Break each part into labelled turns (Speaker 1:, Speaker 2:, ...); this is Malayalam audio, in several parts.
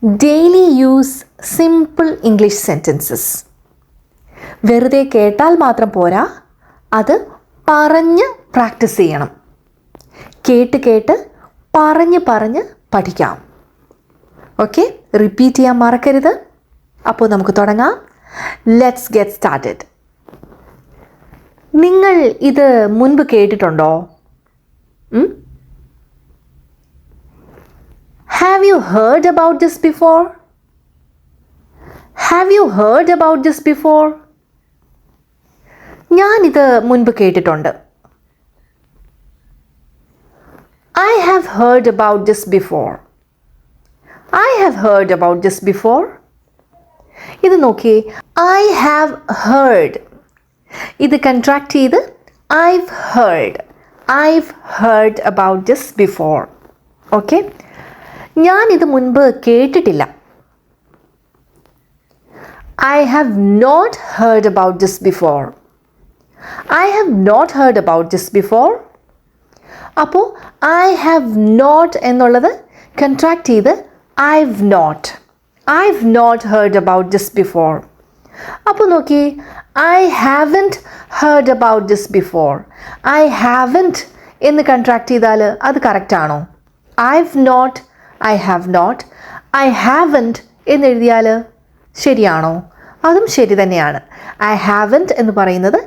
Speaker 1: Daily use simple English sentences. വെറുതെ കേട്ടാൽ മാത്രം പോരാ, അത് പറഞ്ഞ് പ്രാക്ടീസ് ചെയ്യണം. കേട്ട് പറഞ്ഞ് പഠിക്കാം. ഓക്കെ, റിപ്പീറ്റ് ചെയ്യാൻ മറക്കരുത്. അപ്പോൾ നമുക്ക് തുടങ്ങാം. Let's get started. നിങ്ങൾ ഇത് മുൻപ് കേട്ടിട്ടുണ്ടോ? Have you heard about this before? Have you heard about this before? ഞാനിത് മുൻപ് കേട്ടിട്ടുണ്ട്. I have heard about this before. I have heard about this before. ഇത് നോക്കിയേ, I have heard. ഇത് കൺട്രാക്ട് ചെയ്ത് I've heard. I've heard about this before. Okay, ഞാനിത് മുൻപ് കേട്ടിട്ടില്ല. I have not heard about this before. I have not heard about this before. അപ്പോൾ I have not എന്നുള്ളത് കൺട്രാക്ട് ചെയ്ത് I've not heard about this before. അപ്പോൾ നോക്കി, I haven't heard about this before. I haven't എന്ന് കൺട്രാക്ട് ചെയ്താൽ അത് കറക്റ്റ് ആണോ? I've not, I have not, I haven't എന്ന് എഴുതിയാൽ ശരിയാണോ? അതും ശരി തന്നെയാണ്. I haven't എന്ന് പറയുന്നത്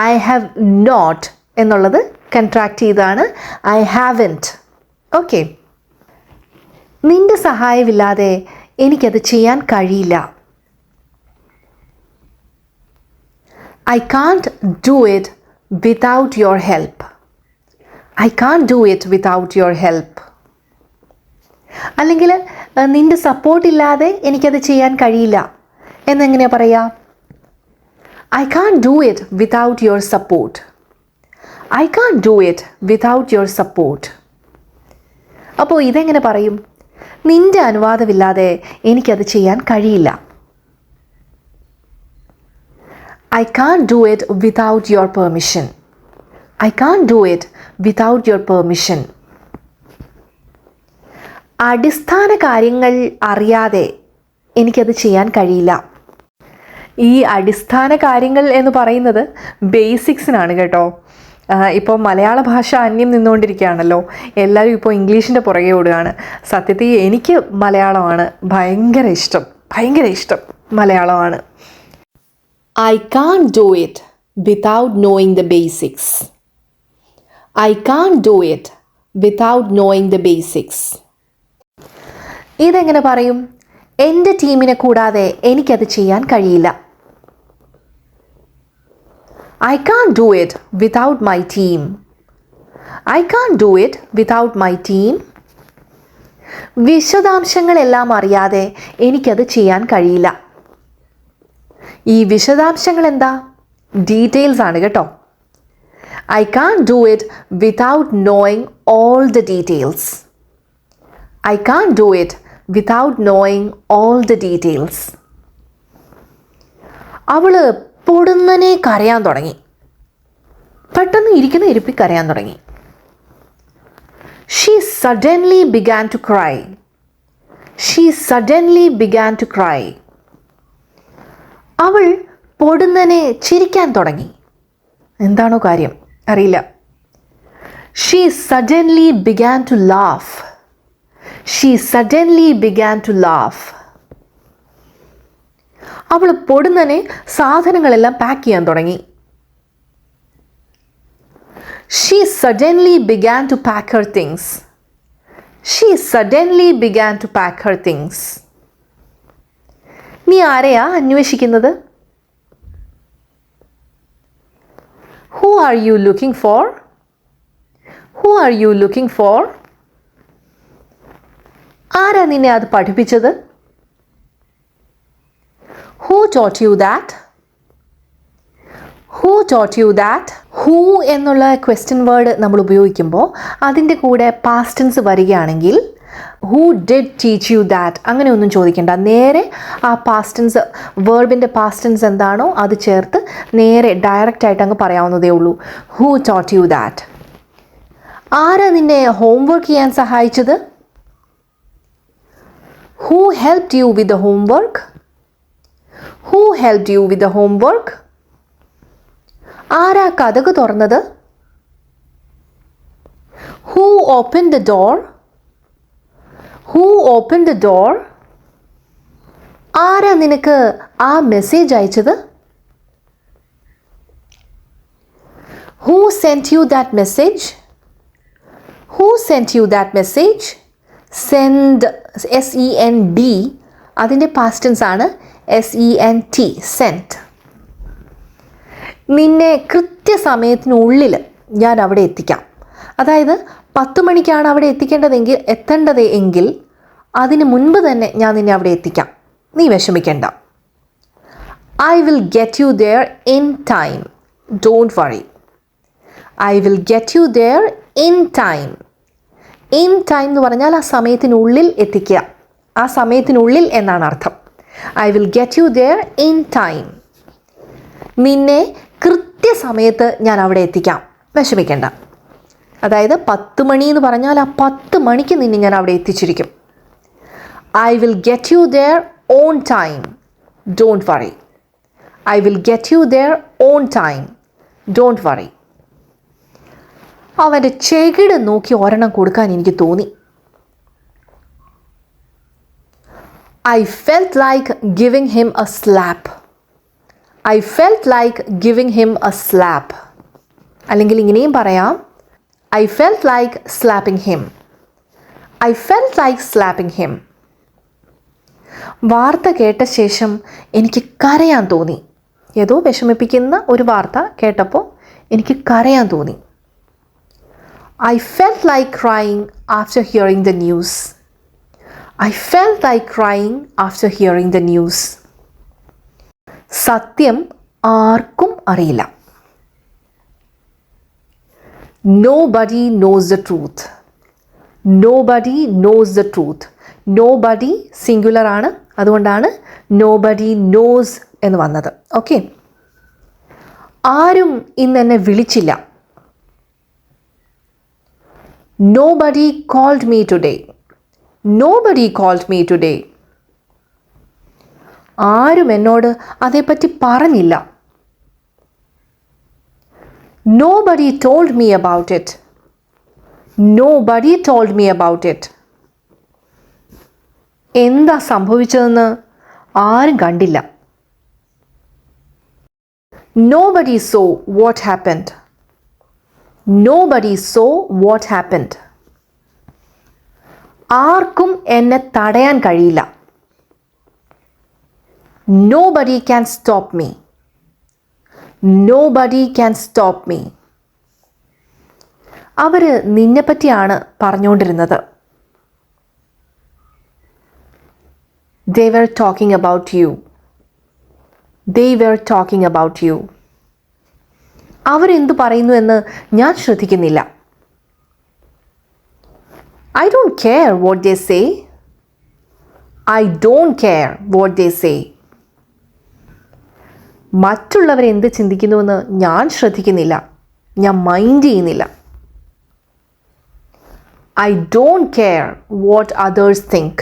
Speaker 1: I have not എന്നുള്ളത് കൺട്രാക്ട് ചെയ്താണ് I haven't. ഓക്കെ, നിന്റെ സഹായമില്ലാതെ എനിക്കത് ചെയ്യാൻ കഴിയില്ല. I can't do it without your help. I can't do it without your help. അല്ലെങ്കിൽ നിന്റെ സപ്പോർട്ടില്ലാതെ എനിക്കത് ചെയ്യാൻ കഴിയില്ല എന്നെങ്ങനെയാ പറയാ? I can't do it without your support. I can't do it without your support. അപ്പോൾ ഇതെങ്ങനെ പറയും? നിന്റെ അനുവാദമില്ലാതെ എനിക്കത് ചെയ്യാൻ കഴിയില്ല. I can't do it without your permission. I can't do it without your permission. അടിസ്ഥാന കാര്യങ്ങൾ അറിയാതെ എനിക്കത് ചെയ്യാൻ കഴിയില്ല. ഈ അടിസ്ഥാന കാര്യങ്ങൾ എന്ന് പറയുന്നത് ബേസിക്സിനാണ് കേട്ടോ. ഇപ്പോൾ മലയാള ഭാഷ അന്യം നിന്നുകൊണ്ടിരിക്കുകയാണല്ലോ. എല്ലാവരും ഇപ്പോൾ ഇംഗ്ലീഷിൻ്റെ പുറകെ ഓടുകയാണ്. സത്യത്തിൽ എനിക്ക് മലയാളമാണ് ഭയങ്കര ഇഷ്ടം മലയാളമാണ്. I can't do it without knowing the basics. I can't do it without knowing the basics. ഇതെങ്ങനെ പറയും? എൻ്റെ ടീമിനെ കൂടാതെ എനിക്കത് ചെയ്യാൻ കഴിയില്ല. I can't do it without my team. I can't do it without my team. വിശദാംശങ്ങളെല്ലാം അറിയാതെ എനിക്കത് ചെയ്യാൻ കഴിയില്ല. ഈ വിശദാംശങ്ങൾ എന്താ? ഡീറ്റെയിൽസ് ആണ് കേട്ടോ. I can't do it without knowing all the details. I can't do it without knowing all the details. അവള് പൊടുന്നനെ കരയാൻ തുടങ്ങി. പെട്ടെന്ന് ഇരിക്കുന്ന ഇരിപ്പി കരയാൻ തുടങ്ങി. She suddenly began to cry. She suddenly began to cry. അവൾ പൊടുന്നനെ ചിരിക്കാൻ തുടങ്ങി. എന്താണോ കാര്യം അറിയില്ല. She suddenly began to laugh. She suddenly began to laugh. അവൾ പൊടുന്നനെ സാധനങ്ങളെല്ലാം പാക്ക് ചെയ്യാൻ തുടങ്ങി. She suddenly began to pack her things. She suddenly began to pack her things. നീ ആരെയാ അന്വേഷിക്കുന്നത്? Who are you looking for? Who are you looking for? ആരാ നിന്നെ അത് പഠിപ്പിച്ചത്? Who taught you that? Who taught you that? Who എന്നുള്ള ക്വസ്റ്റ്യൻ വേർഡ് നമ്മൾ ഉപയോഗിക്കുമ്പോൾ അതിൻ്റെ കൂടെ പാസ്റ്റ് ടെൻസ് വരികയാണെങ്കിൽ who did teach you that അങ്ങനെ ഒന്നും ചോദിക്കേണ്ട. നേരെ ആ പാസ്റ്റ് ടെൻസ് വേർബിൻ്റെ പാസ്റ്റ് ടെൻസ് എന്താണോ അത് ചേർത്ത് നേരെ ഡയറക്റ്റ് ആയിട്ട് അങ്ങ് പറയാവുന്നതേ ഉള്ളൂ. Who taught you that? ആരാ നിന്നെ ഹോംവർക്ക് ചെയ്യാൻ സഹായിച്ചത്? Who helped you with the homework? Who helped you with the homework? ആരാ കതക് തുറന്നത്? Who opened the door? Who opened the door? ആരാ നിനക്ക് ആ മെസ്സേജ് അയച്ചത്? Who sent you that message? Who sent you that message? Send, S-E-N-D, അതിൻ്റെ പാസ്റ്റ് ടെൻസ് ആണ് S-E-N-T, sent. നിന്നെ കൃത്യസമയത്തിനുള്ളിൽ ഞാൻ അവിടെ എത്തിക്കാം. അതായത് 10 മണിക്കാണ് അവിടെ എത്തേണ്ടത് എങ്കിൽ അതിന് മുൻപ് തന്നെ ഞാൻ നിന്നെ അവിടെ എത്തിക്കാം. നീ വിഷമിക്കണ്ട. I will get you there in time. Don't worry. I will get you there in time. In time എന്ന് പറഞ്ഞാൽ ആ സമയത്തിനുള്ളിൽ എത്തിക്കുക. ആ സമയത്തിനുള്ളിൽ എന്നാണ് അർത്ഥം. I will get you there in time. നിന്നെ കൃത്യസമയത്ത് ഞാൻ അവിടെ എത്തിക്കാം. വിഷമിക്കണ്ട. അതായത് 10 മണി എന്ന് പറഞ്ഞാൽ ആ 10 മണിക്ക് നിന്നെ ഞാൻ അവിടെ എത്തിച്ചിരിക്കും. I will get you there on time. Don't worry. I will get you there on time. Don't worry. അവൻ്റെ ചെകിട് നോക്കി ഒരെണ്ണം കൊടുക്കാൻ എനിക്ക് തോന്നി. I felt like giving him a slap. I felt like giving him a slap. അല്ലെങ്കിൽ ഇങ്ങനെയും പറയാം, I felt like slapping him. I felt like slapping him. വാർത്ത കേട്ട ശേഷം എനിക്ക് കരയാൻ തോന്നി. ഏതോ വിഷമിപ്പിക്കുന്ന ഒരു വാർത്ത കേട്ടപ്പോൾ എനിക്ക് കരയാൻ തോന്നി. I felt like crying after hearing the news. I felt like crying after hearing the news. സത്യം ആർക്കും അറിയില്ല. Nobody knows the truth. Nobody knows the truth. Nobody singular ആണ്, അതുകൊണ്ടാണ് nobody knows എന്ന് വന്നത്. ഓക്കെ. ആരും ഇന്ന് എന്നെ വിളിച്ചില്ല. Nobody called me today. Nobody called me today. ആരും എന്നോട് അതേപ്പറ്റി പറഞ്ഞില്ല. Nobody told me about it. Nobody told me about it. എന്താ സംഭവിച്ചതെന്ന് ആരും കണ്ടില്ല. Nobody saw what happened. Nobody saw what happened. ആർക്കും എന്നെ തടയാൻ കഴിയില്ല. Nobody can stop me. Nobody can stop me. അവർ നിന്നെപ്പറ്റിയാണ് പറഞ്ഞുകൊണ്ടിരുന്നത്. They were talking about you. They were talking about you. അവരെന്തു പറയുന്നു എന്ന് ഞാൻ ശ്രദ്ധിക്കുന്നില്ല. I don't care what they say. I don't care what they say. മറ്റുള്ളവർ എന്ത് ചിന്തിക്കുന്നുവെന്ന് ഞാൻ ശ്രദ്ധിക്കുന്നില്ല. ഞാൻ മൈൻഡ് ചെയ്യുന്നില്ല. I don't care what others think.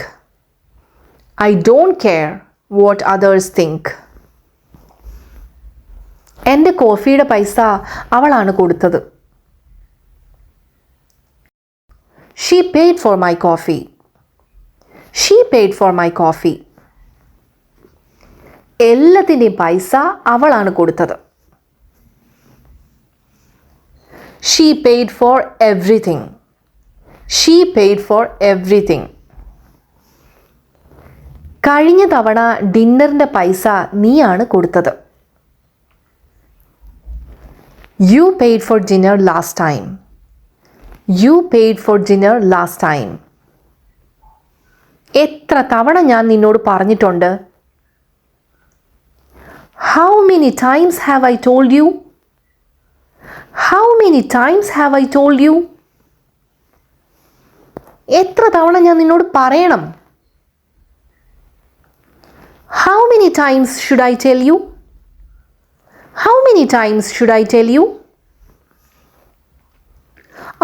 Speaker 1: I don't care what others think. എൻ്റെ കോഫിയുടെ പൈസ അവളാണ് കൊടുത്തത്. She paid for my coffee. She paid for my coffee. എല്ലാത്തിൻ്റെയും പൈസ അവളാണ് കൊടുത്തത്. She paid for everything. She paid for everything. കഴിഞ്ഞ തവണ ഡിന്നറിൻ്റെ പൈസ നീയാണ് കൊടുത്തത്. You paid for dinner last time. You paid for dinner last time. എത്ര തവണ ഞാൻ നിന്നോട് പറഞ്ഞിട്ടുണ്ട്? How many times have I told you? How many times have I told you? എത്ര തവണ ഞാൻ നിന്നോട് പറയണം? How many times should I tell you? How many times should I tell you?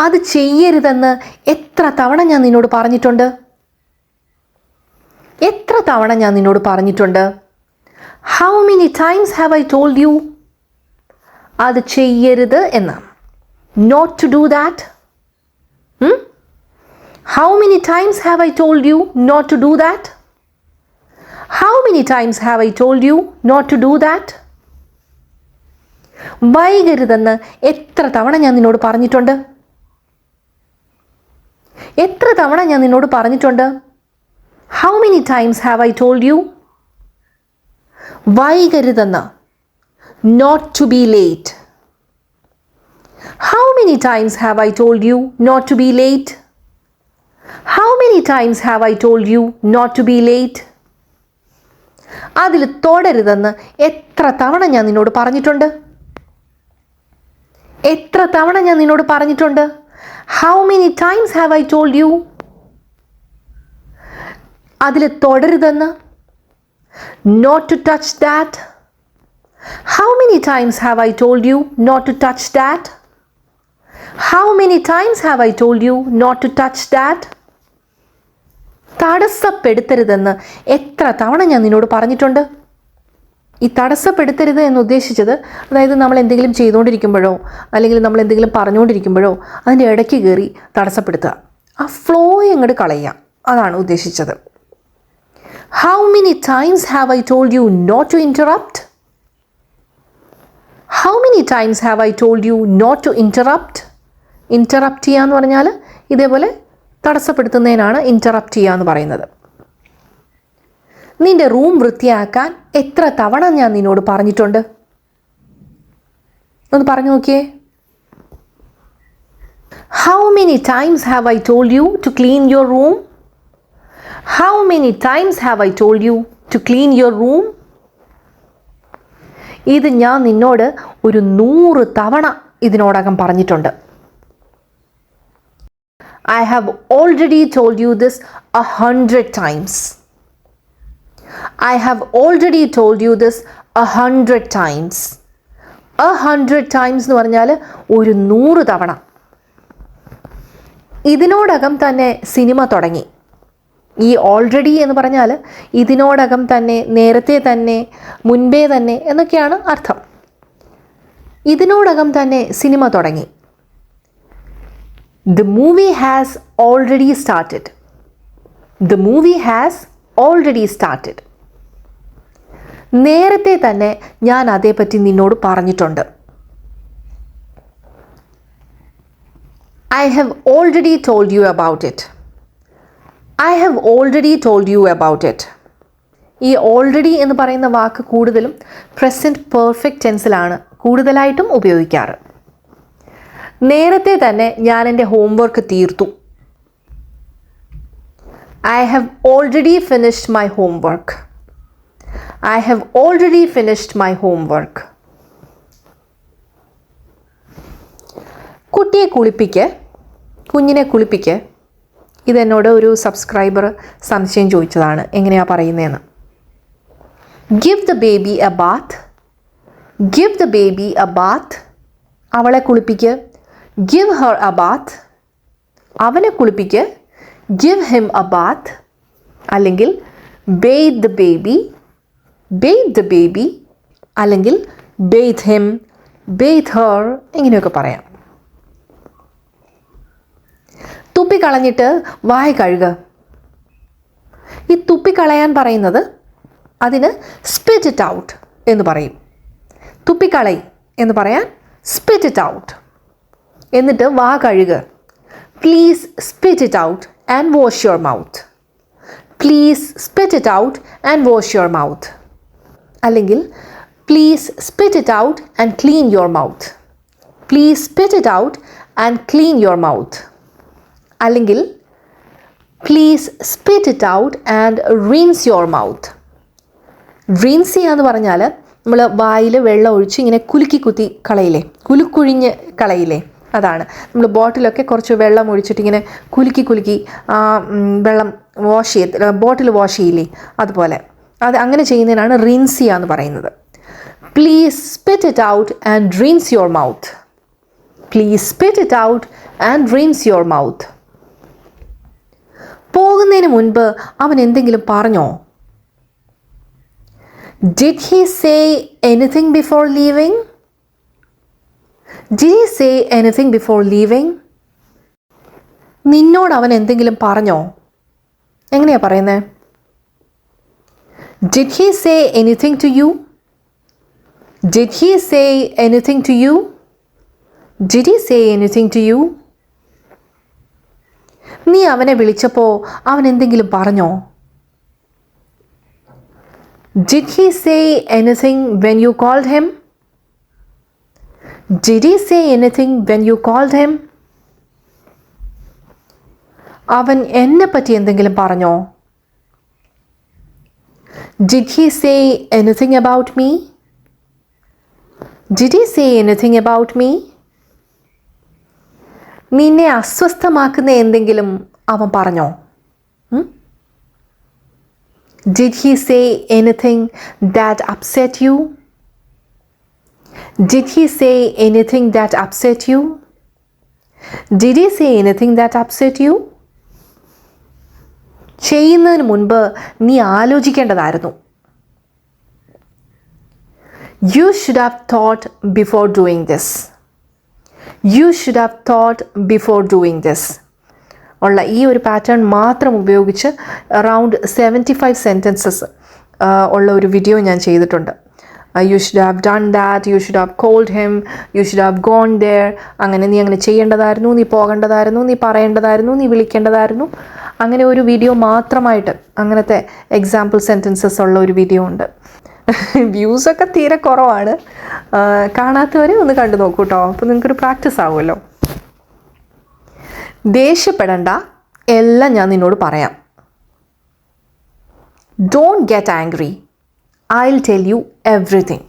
Speaker 1: അത് ചെയ്യരുതെന്ന് എത്ര തവണ ഞാൻ നിന്നോട് പറഞ്ഞിട്ടുണ്ട്? തവണ ഞാൻ നിന്നോട് പറഞ്ഞിട്ടുണ്ട്? How many times have I told you? അത് ചെയ്യരുത് എന്ന്. Not to do that. How many times have I told you not to do that? How many times have I told you not to do that? വൈകരുതെന്ന് എത്ര തവണ ഞാൻ നിന്നോട് പറഞ്ഞിട്ടുണ്ട്? എത്ര തവണ ഞാൻ നിന്നോട് പറഞ്ഞിട്ടുണ്ട്? How many times have I told you? വൈകരുതെന്ന്. Not to be late. How many times have I told you not to be late? How many times have I told you not to be late? അതിൽ തൊടരുതെന്ന് എത്ര തവണ ഞാൻ നിന്നോട് പറഞ്ഞിട്ടുണ്ട്? എത്ര തവണ ഞാൻ നിന്നോട് പറഞ്ഞിട്ടുണ്ട്? How many times have I told you? അതിൽ തൊടരുതെന്ന്. Not to touch that. How many times have I told you not to touch that? How many times have I told you not to touch that? തടസ്സപ്പെടുത്തരുതെന്ന് എത്ര തവണ ഞാൻ നിന്നോട് പറഞ്ഞിട്ടുണ്ട്? ഈ തടസ്സപ്പെടുത്തരുത് എന്ന് ഉദ്ദേശിച്ചത്, അതായത് നമ്മൾ എന്തെങ്കിലും ചെയ്തുകൊണ്ടിരിക്കുമ്പോഴോ അല്ലെങ്കിൽ നമ്മൾ എന്തെങ്കിലും പറഞ്ഞുകൊണ്ടിരിക്കുമ്പോഴോ അതിൻ്റെ ഇടയ്ക്ക് കയറി തടസ്സപ്പെടുത്തുക, ആ ഫ്ലോ അങ്ങോട്ട് കളയുക, അതാണ് ഉദ്ദേശിച്ചത്. How many times have I told you not to interrupt? How many times have I told you not to interrupt? Interrupt ചെയ്യുക എന്ന് പറഞ്ഞാൽ ഇതേപോലെ തടസ്സപ്പെടുത്തുന്നതിനാണ് ഇൻറ്ററപ്റ്റ് ചെയ്യുക എന്ന് പറയുന്നത്. നിന്റെ റൂം വൃത്തിയാക്കാൻ എത്ര തവണ ഞാൻ നിന്നോട് പറഞ്ഞിട്ടുണ്ട്? ഒന്ന് പറഞ്ഞു നോക്കിയേ. How many times have I told you to clean your room? How many times have I told you to clean your room? ഇത് ഞാൻ നിന്നോട് ഒരു 100 തവണ ഇതിനോടകം പറഞ്ഞിട്ടുണ്ട്. I have already told you this 100 times. I have already told you this 100 times. 100 times എന്ന് പറഞ്ഞാൽ ഒരു 100 തവണ. ഇതിനോടകം തന്നെ സിനിമ തുടങ്ങി. ഈ ഓൾറെഡി എന്ന് പറഞ്ഞാൽ ഇതിനോടകം തന്നെ, നേരത്തെ തന്നെ, മുൻപേ തന്നെ എന്നൊക്കെയാണ് അർത്ഥം. ഇതിനോടകം തന്നെ സിനിമ തുടങ്ങി. The movie has already started. The movie has already started. നേരത്തെ തന്നെ ഞാൻ അതേപ്പറ്റി നിന്നോട് പറഞ്ഞിട്ടുണ്ട്. I have already told you about it. I have already told you about it. ഈ ഓൾറെഡി എന്ന് പറയുന്ന വാക്ക് കൂടുതലും പ്രസൻറ്റ് പെർഫെക്റ്റ് ടെൻസിലാണ് കൂടുതലായിട്ടും ഉപയോഗിക്കാറ്. നേരത്തെ തന്നെ ഞാൻ എൻ്റെ ഹോംവർക്ക് തീർത്തു. I have already finished my homework. I have already finished my homework. കുഞ്ഞിനെ കുളിപ്പിക്ക്. ഇതെന്നോട് ഒരു സബ്സ്ക്രൈബർ സംശയം ചോദിച്ചതാണ്, എങ്ങനെയാണ് പറയുന്നതെന്ന്. Give the baby a bath. Give the baby a bath. അവളെ കുളിപ്പിക്ക്. Give her a bath. അവനെ കുളിപ്പിക്ക്. Give him a bath. അല്ലെങ്കിൽ bathe the baby. Bathe the baby. അല്ലെങ്കിൽ bathe him, bathe her, ഇങ്ങനെയൊക്കെ പറയാം. തുപ്പിക്കളഞ്ഞിട്ട് വായ കഴുകുക. ഈ തുപ്പിക്കളയാൻ പറയുന്നത് അതിന് സ്പിറ്റ് ഇറ്റ് ഔട്ട് എന്ന് പറയും. തുപ്പിക്കളയി എന്ന് പറയാൻ സ്പിറ്റ് ഇറ്റ് ഔട്ട്. എന്നിട്ട് വാ കഴുകുക. Please spit it out and wash your mouth. Please spit it out and wash your mouth. അല്ലെങ്കിൽ please spit it out and clean your mouth. Please spit it out and clean your mouth. അല്ലെങ്കിൽ please spit it out and rinse your mouth. Rinse ചെയ്യുക എന്ന് പറഞ്ഞാൽ നമ്മൾ വായിൽ വെള്ളം ഒഴിച്ച് ഇങ്ങനെ കുലുക്കി കുത്തി കളയില്ലേ, കുലുക്കുഴിഞ്ഞ് കളയില്ലേ, അതാണ്. നമ്മൾ ബോട്ടിലൊക്കെ കുറച്ച് വെള്ളം ഒഴിച്ചിട്ട് ഇങ്ങനെ കുലുക്കി കുലുക്കി വെള്ളം വാഷ് ചെയ്ത് ബോട്ടിൽ വാഷ് ചെയ്യില്ലേ, അതുപോലെ അത് അങ്ങനെ ചെയ്യുന്നതിനാണ് റിൻസ് ചെയ്യുക എന്ന് പറയുന്നത്. Please spit it out and rinse your mouth. Please spit it out and rinse your mouth. പോകുന്നതിന് മുൻപ് അവൻ എന്തെങ്കിലും പറഞ്ഞോ? Did he say anything before leaving? Did he say anything before leaving? നിന്നോട് അവൻ എന്തെങ്കിലും പറഞ്ഞോ? എങ്ങനെയാ പറയുന്നത്? Did he say anything to you? Did he say anything to you? Did he say anything to you? നീ അവനെ വിളിച്ചപ്പോൾ അവൻ എന്തെങ്കിലും പറഞ്ഞോ? Did he say anything when you called him? Did he say anything when you called him? അവൻ എന്നെ പറ്റി എന്തെങ്കിലും പറഞ്ഞോ? Did he say anything about me? Did he say anything about me? നിന്നെ അസ്വസ്ഥമാക്കുന്ന എന്തെങ്കിലും അവൻ പറഞ്ഞോ? Did he say anything that upset you? Did he say anything that upset you? Did he say anything that upset you? ചെയ്യുന്നതിന് മുൻപ് നീ ആലോചിക്കേണ്ടതായിരുന്നു. You should have thought before doing this. You should have thought before doing this. ഉള്ള ഈ ഒരു പാറ്റേൺ മാത്രം ഉപയോഗിച്ച് അറൗണ്ട് 75 സെൻറ്റൻസസ് ഉള്ള ഒരു വീഡിയോ ഞാൻ ചെയ്തിട്ടുണ്ട്. You should have done that, you should have called him, you should have gone there, അങ്ങനെ നീ അങ്ങനെ ചെയ്യേണ്ടതായിരുന്നു, നീ പോകേണ്ടതായിരുന്നു, നീ പറയേണ്ടതായിരുന്നു, നീ വിളിക്കേണ്ടതായിരുന്നു. അങ്ങനെ ഒരു വീഡിയോ മാത്രമായിട്ട് അങ്ങനത്തെ എക്സാമ്പിൾ സെൻറ്റൻസസ് ഉള്ള ഒരു വീഡിയോ ഉണ്ട്. വ്യൂസൊക്കെ തീരെ കുറവാണ്. കാണാത്തവരെ ഒന്ന് കണ്ടു നോക്കൂ കേട്ടോ. അപ്പോൾ നിങ്ങൾക്കൊരു പ്രാക്ടീസ് ആവുമല്ലോ. ദേഷ്യപ്പെടണ്ട, എല്ലാം ഞാൻ നിന്നോട് പറയാം. Don't get angry. I'll tell you everything.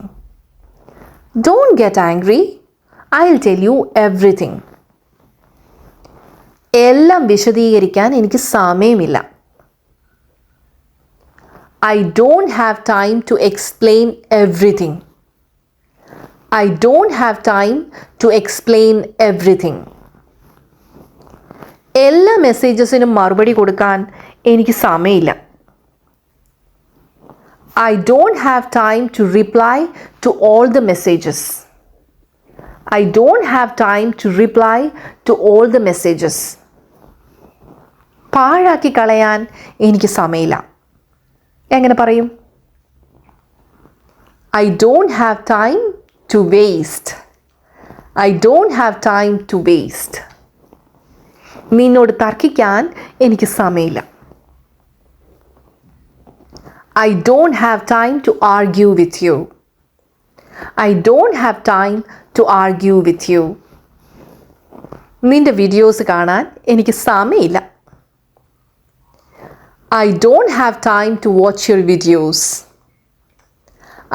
Speaker 1: Don't get angry. I'll tell you everything. എല്ലാം വിശദീകരിക്കാൻ എനിക്ക് സമയമില്ല. I don't have time to explain everything. I don't have time to explain everything. എല്ലാ മെസ്സേജസിനും മറുപടി കൊടുക്കാൻ എനിക്ക് സമയമില്ല. I don't have time to reply to all the messages. I don't have time to reply to all the messages. പാഴാക്കി കളയാൻ എനിക്ക് സമയമില്ല. എങ്ങനെ പറയും? I don't have time to waste. I don't have time to waste. നിന്നോട് തർക്കിക്കാൻ എനിക്ക് സമയമില്ല. I don't have time to argue with you. I don't have time to argue with you. നിന്റെ വീഡിയോസ് കാണാൻ എനിക്ക് സമയമില്ല. I don't have time to watch your videos.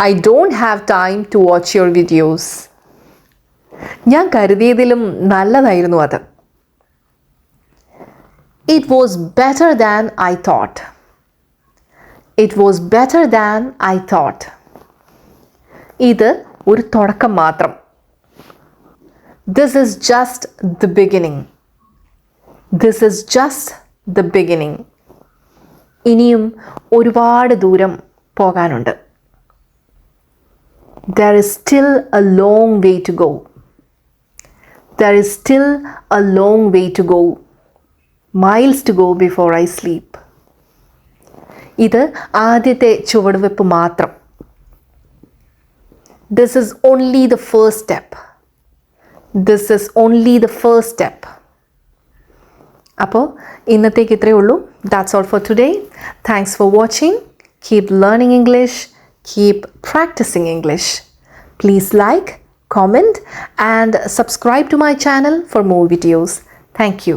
Speaker 1: I don't have time to watch your videos. ഞാൻ കരുതിയതിലും നല്ലതായിരുന്നു അത്. It was better than I thought. It was better than I thought. ഇത് ഒരു തുടക്കം മാത്രം. This is just the beginning. This is just the beginning. ഇനിയും ഒരുപാട് ദൂരം പോകാനുണ്ട്. There is still a long way to go. There is still a long way to go. Miles to go before I sleep. ഇത് ആദ്യത്തെ ചുവടുവെപ്പ് മാത്രം. This is only the first step. This is only the first step. അപ്പോൾ ഇന്നത്തേക്ക് ഇത്രയേ ഉള്ളൂ. That's all for today. Thanks for watching. Keep learning English. Keep practicing English. Please like, comment and subscribe to my channel for more videos. Thank you.